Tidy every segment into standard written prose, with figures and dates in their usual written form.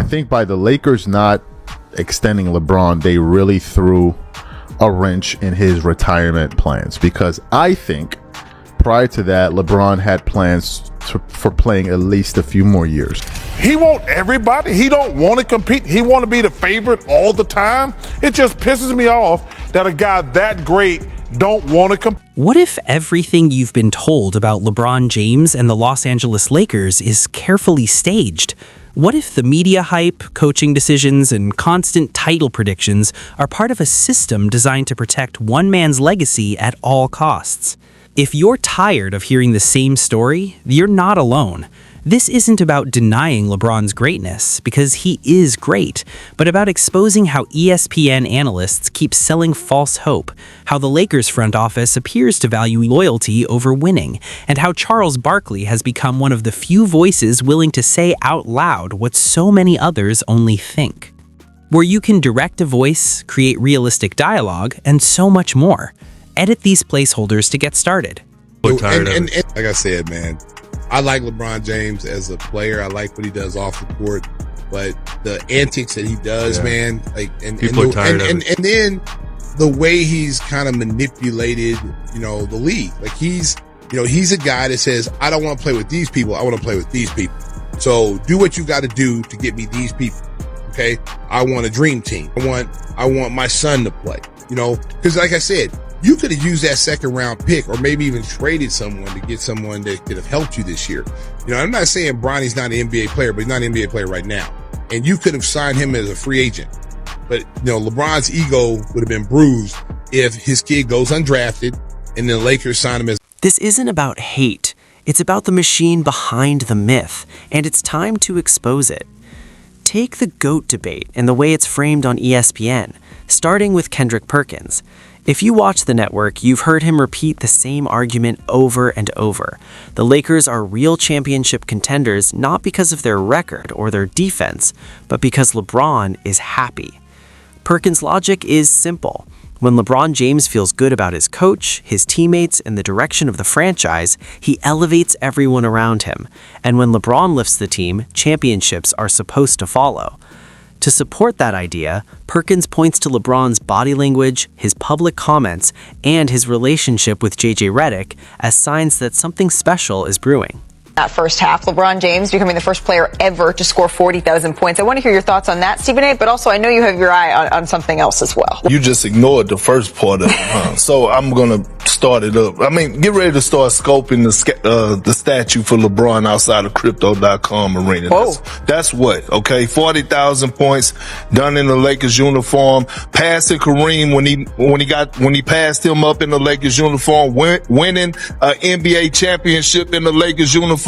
think by the Lakers not extending LeBron, they really threw a wrench in his retirement plans, because I think prior to that, LeBron had plans for playing at least a few more years. He want everybody. He don't want to compete. He want to be the favorite all the time. It just pisses me off that a guy that great don't want to compete. What if everything you've been told about LeBron James and the Los Angeles Lakers is carefully staged? What if the media hype, coaching decisions, and constant title predictions are part of a system designed to protect one man's legacy at all costs? If you're tired of hearing the same story, you're not alone. This isn't about denying LeBron's greatness, because he is great, but about exposing how ESPN analysts keep selling false hope, how the Lakers front office appears to value loyalty over winning, and how Charles Barkley has become one of the few voices willing to say out loud what so many others only think. Where you can direct a voice, create realistic dialogue, and so much more. Edit these placeholders to get started. And like I said, man, I like LeBron James as a player. I like what he does off the court, but the antics that he does, man, like and then the way he's kind of manipulated, the league. Like he's a guy that says, I don't want to play with these people. I want to play with these people. So do what you got to do to get me these people. Okay. I want a dream team. I want my son to play, because like I said, you could have used that second round pick or maybe even traded someone to get someone that could have helped you this year. I'm not saying Bronny's not an NBA player, but he's not an NBA player right now. And you could have signed him as a free agent. But, LeBron's ego would have been bruised if his kid goes undrafted and then the Lakers sign him as. This isn't about hate. It's about the machine behind the myth, and it's time to expose it. Take the GOAT debate and the way it's framed on ESPN, starting with Kendrick Perkins. If you watch the network, you've heard him repeat the same argument over and over. The Lakers are real championship contenders not because of their record or their defense, but because LeBron is happy. Perkins' logic is simple. When LeBron James feels good about his coach, his teammates, and the direction of the franchise, he elevates everyone around him. And when LeBron lifts the team, championships are supposed to follow. To support that idea, Perkins points to LeBron's body language, his public comments, and his relationship with JJ Redick as signs that something special is brewing. That first half, LeBron James becoming the first player ever to score 40,000 points. I want to hear your thoughts on that, Stephen A., but also I know you have your eye on something else as well. You just ignored the first part of it, so I'm going to start it up. Get ready to start scoping the statue for LeBron outside of Crypto.com arena. That's what, okay? 40,000 points done in the Lakers uniform, passing Kareem when he passed him up in the Lakers uniform, winning an NBA championship in the Lakers uniform,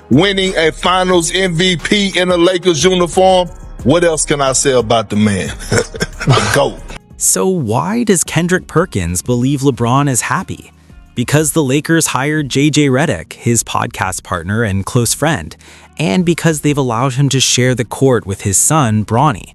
winning a finals MVP in a Lakers uniform. What else can I say about the man? The GOAT. So why does Kendrick Perkins believe LeBron is happy? Because the Lakers hired JJ Redick, his podcast partner and close friend, and because they've allowed him to share the court with his son, Bronny.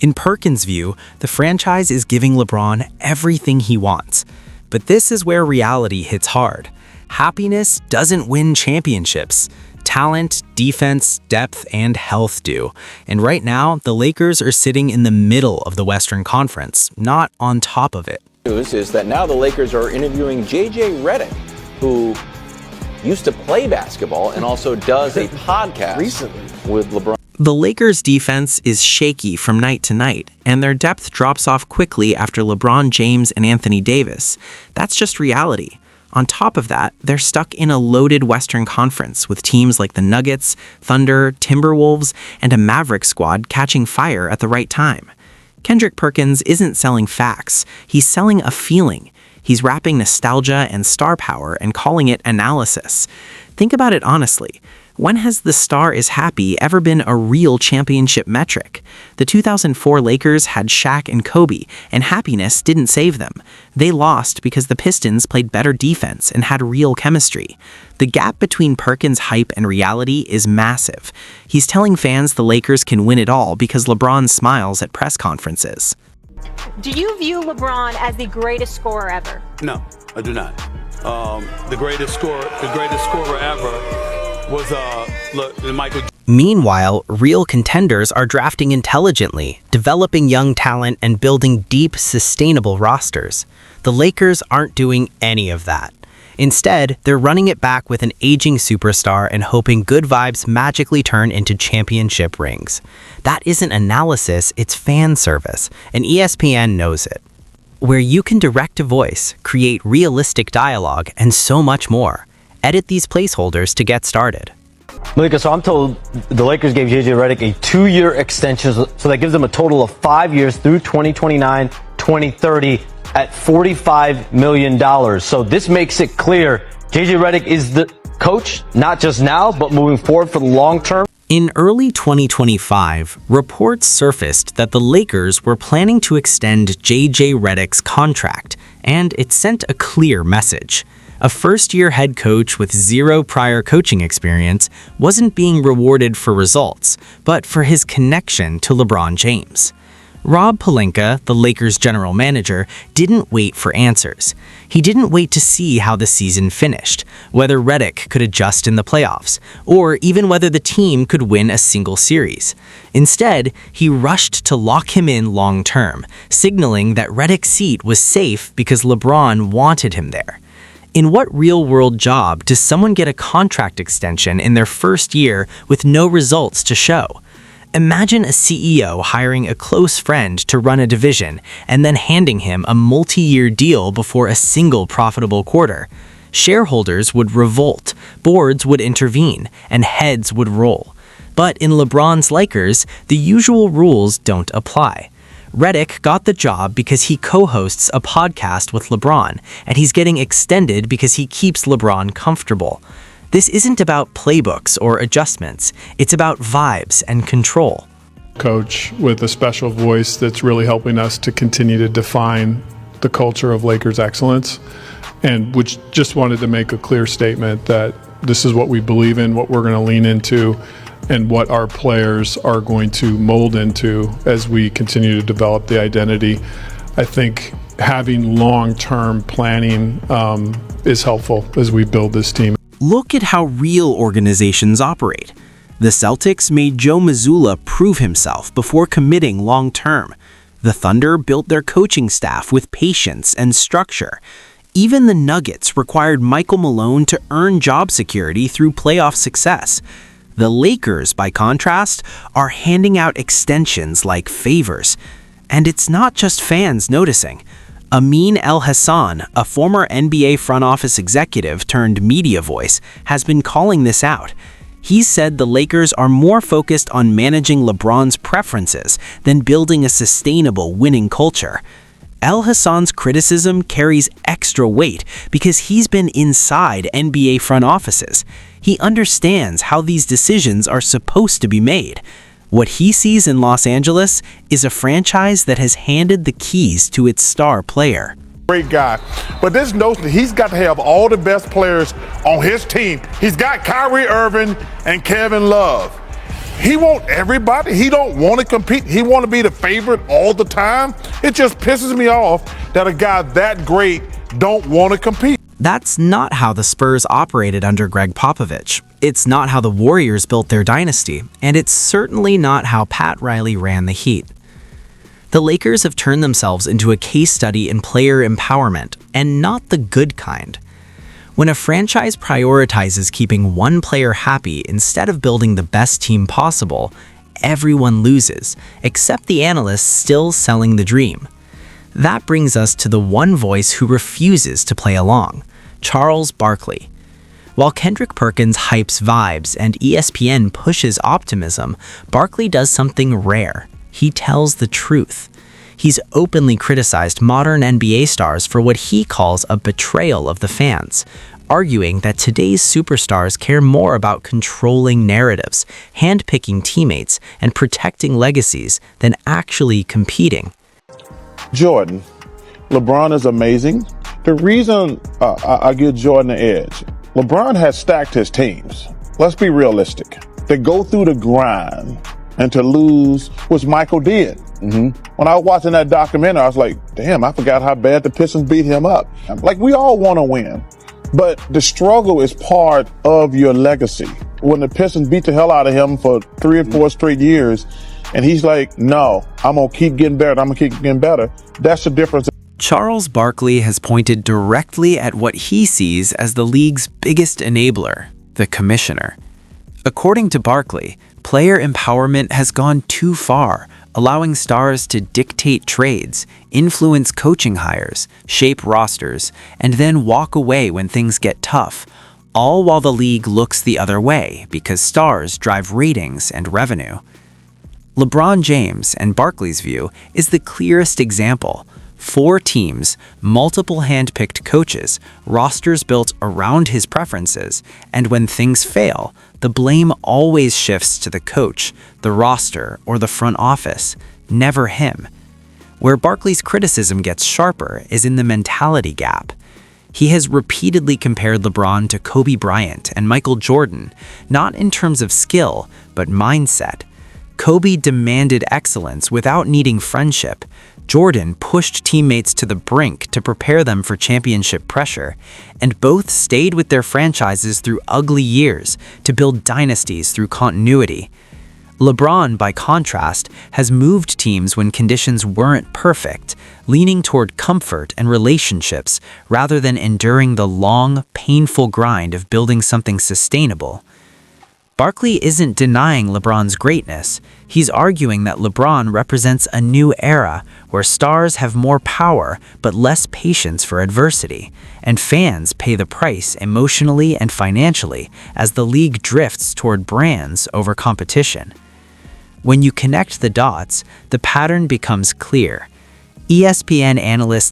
In Perkins' view, the franchise is giving LeBron everything he wants. But this is where reality hits hard. Happiness doesn't win championships. Talent, defense, depth, and health do. And right now, the Lakers are sitting in the middle of the Western Conference, not on top of it. News is that now the Lakers are interviewing JJ Redick, who used to play basketball and also does a podcast recently with LeBron. The Lakers' defense is shaky from night to night, and their depth drops off quickly after LeBron James and Anthony Davis. That's just reality. On top of that, they're stuck in a loaded Western Conference with teams like the Nuggets, Thunder, Timberwolves, and a Maverick squad catching fire at the right time. Kendrick Perkins isn't selling facts, he's selling a feeling. He's wrapping nostalgia and star power and calling it analysis. Think about it honestly. When has the star is happy ever been a real championship metric? The 2004 Lakers had Shaq and Kobe, and happiness didn't save them. They lost because the Pistons played better defense and had real chemistry. The gap between Perkins' hype and reality is massive. He's telling fans the Lakers can win it all because LeBron smiles at press conferences. Do you view LeBron as the greatest scorer ever? No, I do not. The greatest scorer ever was Michael. Meanwhile, real contenders are drafting intelligently, developing young talent, and building deep, sustainable rosters. The Lakers aren't doing any of that. Instead, they're running it back with an aging superstar and hoping good vibes magically turn into championship rings. That isn't analysis, it's fan service, and ESPN knows it. Where you can direct a voice, create realistic dialogue, and so much more. Edit these placeholders to get started. Malika, so I'm told the Lakers gave JJ Redick a 2-year extension, so that gives them a total of 5 years through 2029, 2030 at $45 million. So this makes it clear JJ Redick is the coach, not just now, but moving forward for the long term. In early 2025, reports surfaced that the Lakers were planning to extend JJ Redick's contract, and it sent a clear message. A first-year head coach with zero prior coaching experience wasn't being rewarded for results, but for his connection to LeBron James. Rob Pelinka, the Lakers' general manager, didn't wait for answers. He didn't wait to see how the season finished, whether Redick could adjust in the playoffs, or even whether the team could win a single series. Instead, he rushed to lock him in long-term, signaling that Redick's seat was safe because LeBron wanted him there. In what real-world job does someone get a contract extension in their first year with no results to show? Imagine a CEO hiring a close friend to run a division and then handing him a multi-year deal before a single profitable quarter. Shareholders would revolt, boards would intervene, and heads would roll. But in LeBron's Lakers, the usual rules don't apply. Redick got the job because he co-hosts a podcast with LeBron, and he's getting extended because he keeps LeBron comfortable. This isn't about playbooks or adjustments. It's about vibes and control. Coach with a special voice that's really helping us to continue to define the culture of Lakers excellence, and which just wanted to make a clear statement that this is what we believe in, what we're going to lean into, and what our players are going to mold into as we continue to develop the identity. I think having long-term planning is helpful as we build this team. Look at how real organizations operate. The Celtics made Joe Mazzulla prove himself before committing long-term. The Thunder built their coaching staff with patience and structure. Even the Nuggets required Michael Malone to earn job security through playoff success. The Lakers, by contrast, are handing out extensions like favors. And it's not just fans noticing. Amin El-Hassan, a former NBA front office executive turned media voice, has been calling this out. He said the Lakers are more focused on managing LeBron's preferences than building a sustainable winning culture. El-Hassan's criticism carries extra weight because he's been inside NBA front offices. He understands how these decisions are supposed to be made. What he sees in Los Angeles is a franchise that has handed the keys to its star player. Great guy. But this notion that he's got to have all the best players on his team. He's got Kyrie Irving and Kevin Love. He wants everybody. He don't want to compete. He want to be the favorite all the time. It just pisses me off that a guy that great don't want to compete. That's not how the Spurs operated under Greg Popovich. It's not how the Warriors built their dynasty, and it's certainly not how Pat Riley ran the Heat. The Lakers have turned themselves into a case study in player empowerment, and not the good kind. When a franchise prioritizes keeping one player happy instead of building the best team possible, everyone loses, except the analysts still selling the dream. That brings us to the one voice who refuses to play along, Charles Barkley. While Kendrick Perkins hypes vibes and ESPN pushes optimism, Barkley does something rare. He tells the truth. He's openly criticized modern NBA stars for what he calls a betrayal of the fans, arguing that today's superstars care more about controlling narratives, handpicking teammates, and protecting legacies than actually competing. Jordan, LeBron is amazing. The reason I give Jordan the edge, LeBron has stacked his teams. Let's be realistic. They go through the grind, and to lose, which Michael did. When I was watching that documentary, I was like, damn, I forgot how bad the Pistons beat him up. Like, we all want to win. But the struggle is part of your legacy. When the Pistons beat the hell out of him for 3 or 4 straight years, and he's like, no, I'm going to keep getting better. I'm going to keep getting better. That's the difference. Charles Barkley has pointed directly at what he sees as the league's biggest enabler, the commissioner. According to Barkley, player empowerment has gone too far, allowing stars to dictate trades, influence coaching hires, shape rosters, and then walk away when things get tough, all while the league looks the other way because stars drive ratings and revenue. LeBron James, and Barkley's view, is the clearest example. 4 teams, multiple hand-picked coaches, rosters built around his preferences, and when things fail, the blame always shifts to the coach, the roster, or the front office, never him. Where Barkley's criticism gets sharper is in the mentality gap. He has repeatedly compared LeBron to Kobe Bryant and Michael Jordan, not in terms of skill, but mindset. Kobe demanded excellence without needing friendship. Jordan pushed teammates to the brink to prepare them for championship pressure, and both stayed with their franchises through ugly years to build dynasties through continuity. LeBron, by contrast, has moved teams when conditions weren't perfect, leaning toward comfort and relationships rather than enduring the long, painful grind of building something sustainable. Barkley isn't denying LeBron's greatness. He's arguing that LeBron represents a new era where stars have more power but less patience for adversity, and fans pay the price emotionally and financially as the league drifts toward brands over competition. When you connect the dots, the pattern becomes clear. ESPN analyst